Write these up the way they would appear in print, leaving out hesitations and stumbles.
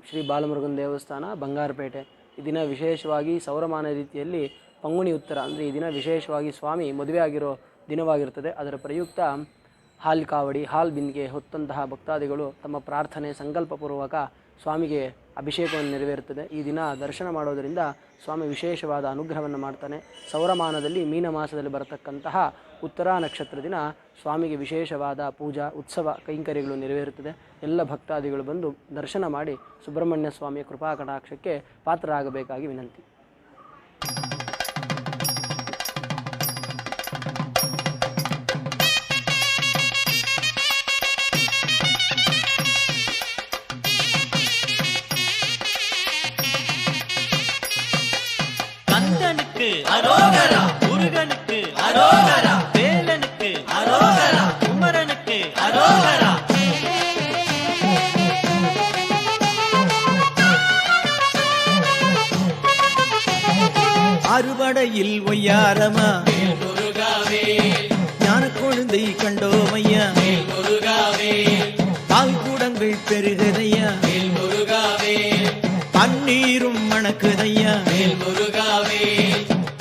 ಶ್ರೀ ಬಾಲಮುರುಗನ್ ದೇವಸ್ಥಾನ ಬಂಗಾರಪೇಟೆ. ಈ ದಿನ ವಿಶೇಷವಾಗಿ ಸೌರಮಾನ ರೀತಿಯಲ್ಲಿ ಪಂಗುಣಿ ಉತ್ತರ ಅಂದರೆ ಈ ದಿನ ವಿಶೇಷವಾಗಿ ಸ್ವಾಮಿ ಮದುವೆ ಆಗಿರೋ ದಿನವಾಗಿರುತ್ತದೆ. ಅದರ ಪ್ರಯುಕ್ತ ಹಾಲ್ ಕಾವಡಿ, ಹಾಲ್ ಬಿಂದಿಗೆ ಹೊತ್ತಂತಹ ಭಕ್ತಾದಿಗಳು ತಮ್ಮ ಪ್ರಾರ್ಥನೆ ಸಂಕಲ್ಪಪೂರ್ವಕ ಸ್ವಾಮಿಗೆ ಅಭಿಷೇಕವನ್ನು ನೆರವೇರುತ್ತದೆ. ಈ ದಿನ ದರ್ಶನ ಮಾಡೋದರಿಂದ ಸ್ವಾಮಿ ವಿಶೇಷವಾದ ಅನುಗ್ರಹವನ್ನು ಮಾಡ್ತಾನೆ. ಸೌರಮಾನದಲ್ಲಿ ಮೀನ ಮಾಸದಲ್ಲಿ ಬರತಕ್ಕಂತಹ ಉತ್ತರ ನಕ್ಷತ್ರ ದಿನ ಸ್ವಾಮಿಗೆ ವಿಶೇಷವಾದ ಪೂಜಾ ಉತ್ಸವ ಕೈಂಕರ್ಯಗಳು ನೆರವೇರುತ್ತದೆ. ಎಲ್ಲ ಭಕ್ತಾದಿಗಳು ಬಂದು ದರ್ಶನ ಮಾಡಿ ಸುಬ್ರಹ್ಮಣ್ಯ ಸ್ವಾಮಿಯ ಕೃಪಾ ಕಟಾಕ್ಷಕ್ಕೆ ಪಾತ್ರರಾಗಬೇಕಾಗಿ ವಿನಂತಿ. அரோகரா முருகனுக்கு அரோகரா, வேலனுக்கு அரோகரா, குமரனுக்கு அரோகரா. அறுபடையில் ஒய்யாரமா முருகாவே, ஞான கொழுந்தை கண்டோமையா முருகாவே, பால் கூடங்கள் பெருகுதையா முருகாவே, பன்னீரும் மணக்குதையா முருகாவே,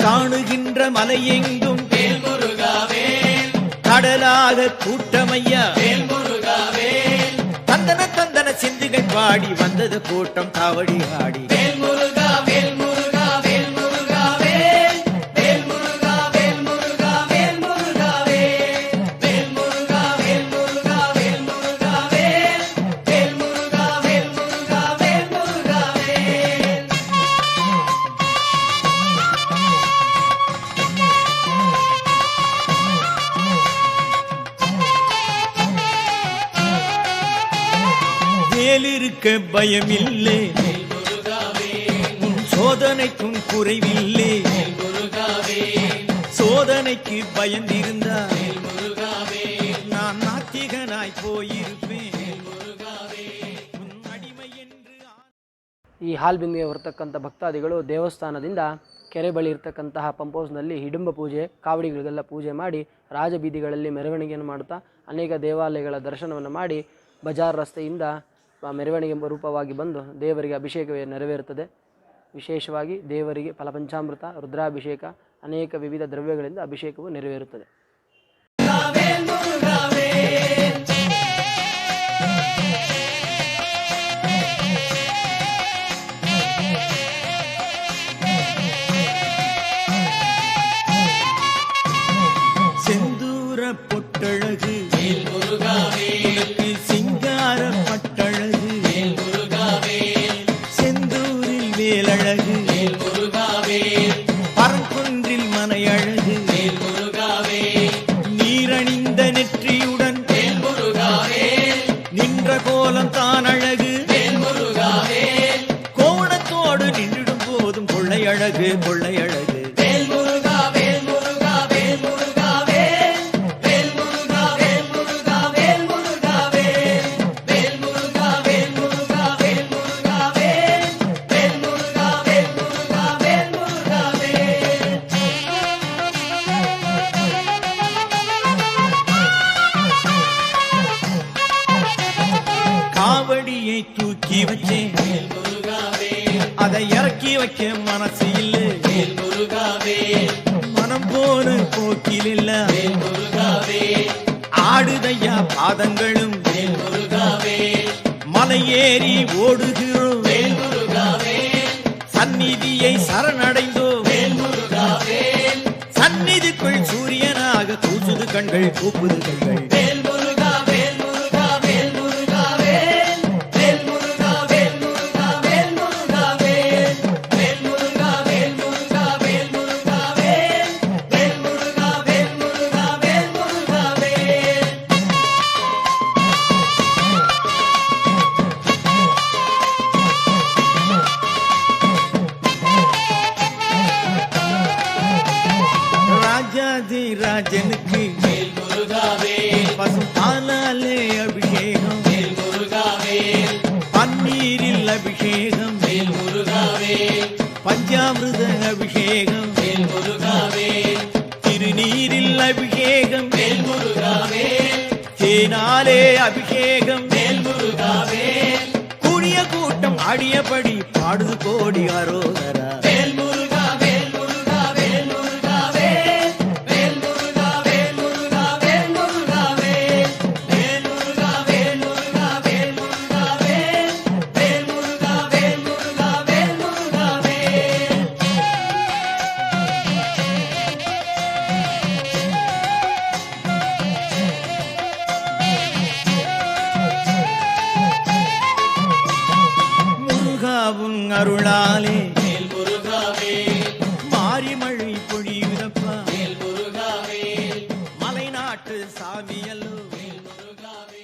காணுகின்ற மலையெங்கும் வேல் முருகாவே, கடலாக கூட்டமையா வேல் முருகாவே, தந்தன தந்தன சிந்துகள் பாடி வந்தது கூட்டம் காவடி ஆடி வேல் முருகா வேல் முருகா வேல் முருகா வேல் வேல் முருகா வேல் முருகா வேல் முருகா வேல் முருகா வேல் முருகா வேல் முருகா வேல் வேல் முருகா வேல் முருகா வேல் முருகா வேல். வேலிருக்க பயமில்லை உன் சோதனைக்கும் குறைவில்லை, சோதனைக்கு பயந்திருந்தா நான் நாத்திகனாய் போயிருப்பேன். உன் அடிமை என்று ಈ ಹಾಲ್ ಬಿಂದಿಗೆ ಬರ್ತಕ್ಕಂಥ ಭಕ್ತಾದಿಗಳು ದೇವಸ್ಥಾನದಿಂದ ಕೆರೆ ಬಳಿ ಇರ್ತಕ್ಕಂತಹ ಪಂಪೌಸ್ನಲ್ಲಿ ಹಿಡುಂಬ ಪೂಜೆ ಕಾವಡಿಗಳಿಗೆಲ್ಲ ಪೂಜೆ ಮಾಡಿ ರಾಜಬೀದಿಗಳಲ್ಲಿ ಮೆರವಣಿಗೆಯನ್ನು ಮಾಡುತ್ತಾ ಅನೇಕ ದೇವಾಲಯಗಳ ದರ್ಶನವನ್ನು ಮಾಡಿ ಬಜಾರ್ ರಸ್ತೆಯಿಂದ ಮೆರವಣಿಗೆ ರೂಪವಾಗಿ ಬಂದು ದೇವರಿಗೆ ಅಭಿಷೇಕವೇ ನೆರವೇರುತ್ತದೆ. ವಿಶೇಷವಾಗಿ ದೇವರಿಗೆ ಫಲಪಂಚಾಮೃತ, ರುದ್ರಾಭಿಷೇಕ, ಅನೇಕ ವಿವಿಧ ದ್ರವ್ಯಗಳಿಂದ ಅಭಿಷೇಕವು ನೆರವೇರುತ್ತದೆ. செந்தூர பொட்டழகு சிங்கார பட்டழகு செந்தூரில் வேலழகு பரங்குன்றில் மனையழகு நீரணிந்த நெற்றியுடன் நின்ற கோலம் தான் அழகு கோணத்தோடு நின்றிடும் போதும் கொள்ளையழகு கொள்ளையழகு காவடியை தூக்கி வச்சேன் அதை இறக்கி வைக்க மனசு இல்லை, மனம் போன போக்கில் இல்ல ஆடுதையா பாதங்களும் மலை ஏறி ஓடுகிறோம் சந்நிதியை சரணடைந்தோம் சந்நிதிக்குள் சூரியனாக தூசுது கண்கள் கூப்புது கண்கள் ராஜனுக்கு பசுபாலாலே அபிஷேகம் பன்னீரில் அபிஷேகம் பஞ்சாமிருத அபிஷேகம் திருநீரில் அபிஷேகம் தேனாலே அபிஷேகம் கூடிய கூட்டம் பாடுது கோடி அரோகரா. வேல் முருகா வேல் முருகா வேல் முருகா வேல் வேல் முருகா வேல் முருகா வேல் முருகா வேல் வேல் முருகா வேல் முருகா வேல் முருகா வேல் வேல் முருகா வேல் முருகா வேல் முருகா வேல். முருகாவும் அருளாலே வேல் முருகா வேல் மாறி மழை பொழியுதப்பா. வேல் முருகா வேல் மலைநாட்டு சாமியல்லோ வேல் முருகா வேல்.